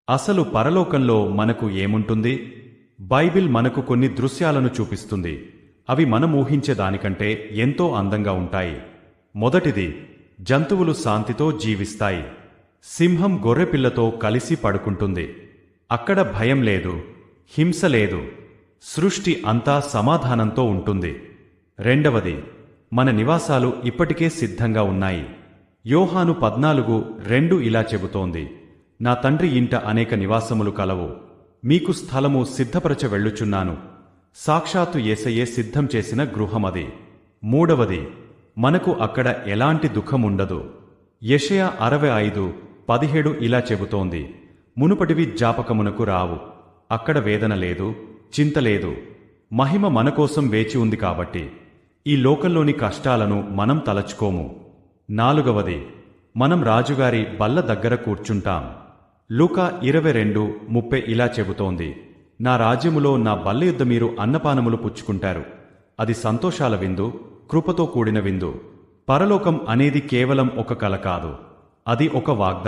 అసలు పరలోకంలో మనకు ఏముంటుంది? బైబిల్ మనకు కొన్ని దృశ్యాలను చూపిస్తుంది. అవి మనం ఊహించే దానికంటే ఎంతో అందంగా ఉంటాయి. మొదటిది, జంతువులు శాంతితో జీవిస్తాయి. సింహం గొర్రెపిల్లతో కలిసి పడుకుంటుంది. అక్కడ భయం లేదు, హింస లేదు. సృష్టి అంతా సమాధానంతో ఉంటుంది. రెండవది, మన నివాసాలు ఇప్పటికే సిద్ధంగా ఉన్నాయి. యోహాను 14:2 ఇలా చెబుతోంది, నా తండ్రి ఇంట అనేక నివాసములు కలవు. మీకు స్థలము సిద్ధపరచ వెళ్ళుచున్నాను. సాక్షాత్తు యేసయ్యే సిద్ధం చేసిన గృహమది. మూడవది, మనకు అక్కడ ఎలాంటి దుఃఖముండదు. యెషయా 65:17 ఇలా చెబుతోంది, మునుపటివి జ్ఞాపకమునకు రావు. అక్కడ వేదన లేదు, చింత లేదు. మహిమ మనకోసం వేచి ఉంది కాబట్టి ఈ లోకంలోని కష్టాలను మనం తలచుకోము. నాలుగవది, మనం రాజుగారి బల్ల దగ్గర కూర్చుంటాం. లూకా 22:30 ఇలా చెబుతోంది, నా రాజ్యములో నా బల్ల యుద్ధ మీరు అన్నపానములు పుచ్చుకుంటారు. అది సంతోషాల విందు, కృపతో కూడిన విందు. పరలోకం అనేది కేవలం ఒక కల కాదు, అది ఒక వాగ్దానం.